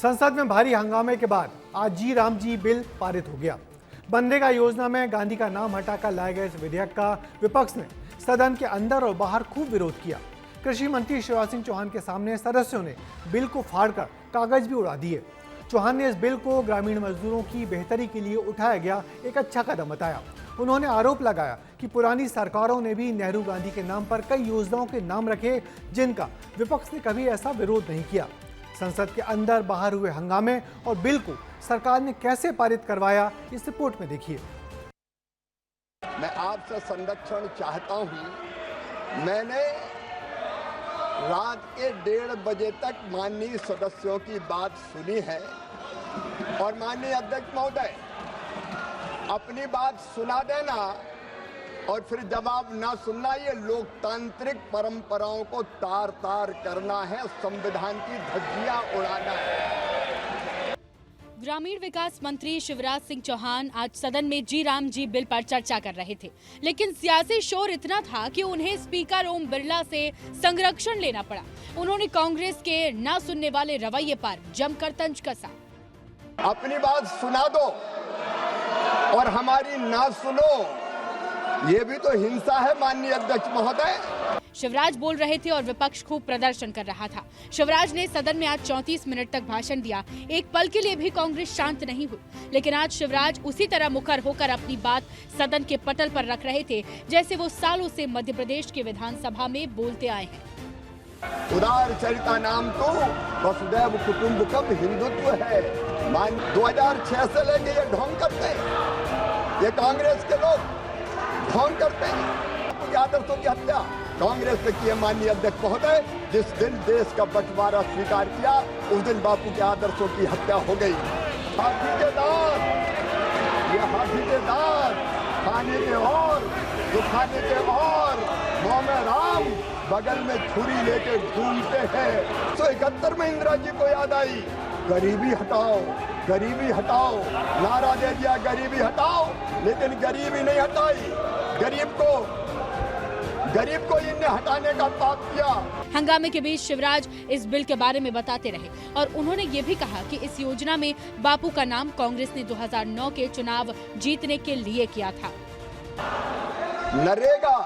संसद में भारी हंगामे के बाद आज जी राम जी बिल पारित हो गया। मनरेगा योजना में गांधी का नाम हटाकर लाए गए इस विधेयक का विपक्ष ने सदन के अंदर और बाहर खूब विरोध किया। कृषि मंत्री शिवराज सिंह चौहान के सामने सदस्यों ने बिल को फाड़कर कागज भी उड़ा दिए। चौहान ने इस बिल को ग्रामीण मजदूरों की बेहतरी के लिए उठाया गया एक अच्छा कदम बताया। उन्होंने आरोप लगाया कि पुरानी सरकारों ने भी नेहरू गांधी के नाम पर कई योजनाओं के नाम रखे, जिनका विपक्ष ने कभी ऐसा विरोध नहीं किया। संसद के अंदर बाहर हुए हंगामे और बिल को सरकार ने कैसे पारित करवाया, इस रिपोर्ट में देखिए। मैं आपसे संरक्षण चाहता हूं। मैंने रात के 1:30 बजे तक माननीय सदस्यों की बात सुनी है और माननीय अध्यक्ष महोदय अपनी बात सुना देना और फिर जवाब ना सुनना, ये लोकतांत्रिक परंपराओं को तार तार करना है, संविधान की धज्जियां उड़ाना है। ग्रामीण विकास मंत्री शिवराज सिंह चौहान आज सदन में जी राम जी बिल पर चर्चा कर रहे थे, लेकिन सियासी शोर इतना था कि उन्हें स्पीकर ओम बिरला से संरक्षण लेना पड़ा। उन्होंने कांग्रेस के ना सुनने वाले रवैये पर जमकर तंज कसा। अपनी बात सुना दो और हमारी ना सुनो, ये भी तो हिंसा है माननीय अध्यक्ष महोदय। शिवराज बोल रहे थे और विपक्ष खूब प्रदर्शन कर रहा था। शिवराज ने सदन में आज 34 मिनट तक भाषण दिया। एक पल के लिए भी कांग्रेस शांत नहीं हुई, लेकिन आज शिवराज उसी तरह मुखर होकर अपनी बात सदन के पटल पर रख रहे थे जैसे वो सालों से मध्य प्रदेश के विधानसभा में बोलते आए हैं। उदार चरिता नाम तो वसुदैव कुटुंबकम हिंदुत्व है। 2006 से लेके ये ढोंग करते हैं, ये कांग्रेस के लोग ढोंग करते हैं। आदर्शों की हत्या कांग्रेस ने की है माननीय अध्यक्ष महोदय। जिस दिन देश का बंटवारा स्वीकार किया उस दिन बापू के आदर्शों की हत्या हो गई। हाथी के दांत, ये हाथी के दांत खाने के और दुखाने के और, मुंह में राम बगल में छुरी लेके घूमते हैं। 171 में इंदिरा जी को याद आई, गरीबी हटाओ, गरीबी हटाओ, नारा दे दिया गरीबी हटाओ, लेकिन गरीबी नहीं हटाई। गरीब को इनने हटाने का पाप किया। हंगामे के बीच शिवराज इस बिल के बारे में बताते रहे और उन्होंने ये भी कहा कि इस योजना में बापू का नाम कांग्रेस ने 2009 के चुनाव जीतने के लिए किया था। नरेगा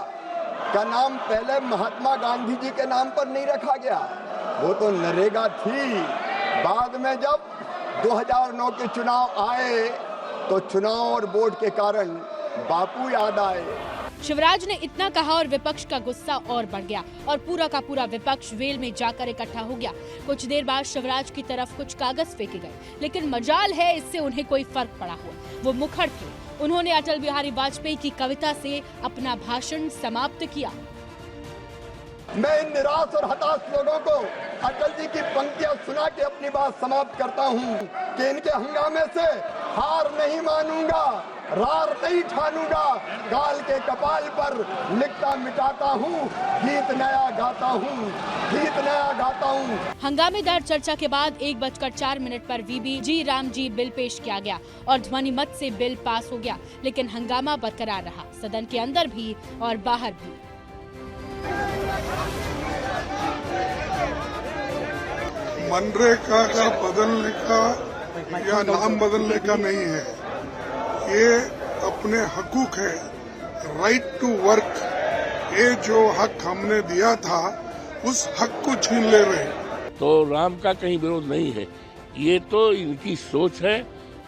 का नाम पहले महात्मा गांधी जी के नाम पर नहीं रखा गया, वो तो नरेगा थी। बाद में जब 2009 के चुनाव आए तो चुनाव और वोट के कारण बापू याद आए। शिवराज ने इतना कहा और विपक्ष का गुस्सा और बढ़ गया और पूरा का पूरा विपक्ष वेल में जाकर इकट्ठा हो गया। कुछ देर बाद शिवराज की तरफ कुछ कागज फेंके गए, लेकिन मजाल है इससे उन्हें कोई फर्क पड़ा हुआ। वो मुखर थे। उन्होंने अटल बिहारी वाजपेयी की कविता से अपना भाषण समाप्त किया। मैं इन निराश और हताश लोगों को अटल जी की पंक्तियां सुना के अपनी बात समाप्त करता हूं कि इनके हंगामे से हार नहीं मानूंगा, रार नहीं ठानूंगा। काल के कपाल पर लिखता मिटाता हूँ, गीत नया गाता हूँ, गीत नया गाता हूँ। हंगामेदार चर्चा के बाद 1:04 पर वीबी जी राम जी बिल पेश किया गया और ध्वनि मत से बिल पास हो गया, लेकिन हंगामा बरकरार रहा, सदन के अंदर भी और बाहर भी। मनरेगा का बदलने का या नाम बदलने का नहीं है, ये अपने हकूक है, राइट टू वर्क। ये जो हक हमने दिया था उस हक को छीन ले रहे। तो राम का कहीं विरोध नहीं है, ये तो इनकी सोच है।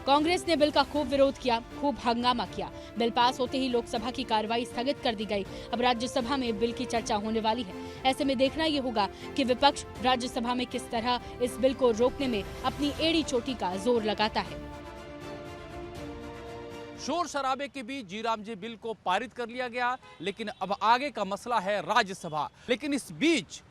कांग्रेस ने बिल का खूब विरोध किया, खूब हंगामा किया। बिल पास होते ही लोकसभा की कार्रवाई स्थगित कर दी गई। अब राज्यसभा में बिल की चर्चा होने वाली है। ऐसे में देखना ये होगा कि विपक्ष राज्यसभा में किस तरह इस बिल को रोकने में अपनी एड़ी चोटी का जोर लगाता है। शोर शराबे के बीच जी राम जी बिल को पारित कर लिया गया, लेकिन अब आगे का मसला है राज्यसभा। लेकिन इस बीच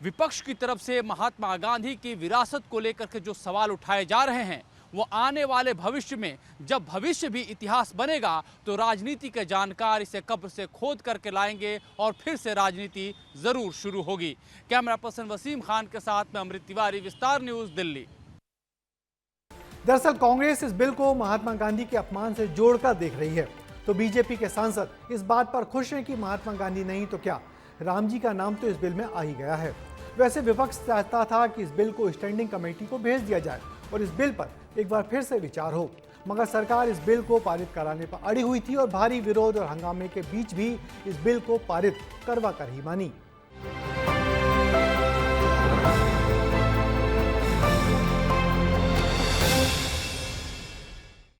विपक्ष की तरफ से महात्मा गांधी की विरासत को लेकर के जो सवाल उठाए जा रहे हैं, वो आने वाले भविष्य में, जब भविष्य भी इतिहास बनेगा तो राजनीति के जानकार इसे कब्र से खोद करके लाएंगे और फिर से राजनीति जरूर शुरू होगी। कैमरा पर्सन वसीम खान के साथ में अमृत तिवारी, विस्तार न्यूज, दिल्ली। दरअसल कांग्रेस इस बिल को महात्मा गांधी के अपमान से जोड़कर देख रही है, तो बीजेपी के सांसद इस बात पर खुश हैं कि महात्मा गांधी नहीं तो क्या, राम जी का नाम तो इस बिल में आ ही गया है। वैसे विपक्ष चाहता था कि इस बिल को स्टैंडिंग कमेटी को भेज दिया जाए और इस बिल पर एक बार फिर से विचार हो, मगर सरकार इस बिल को पारित कराने पर अड़ी हुई थी और भारी विरोध और हंगामे के बीच भी इस बिल को पारित करवा कर ही मानी।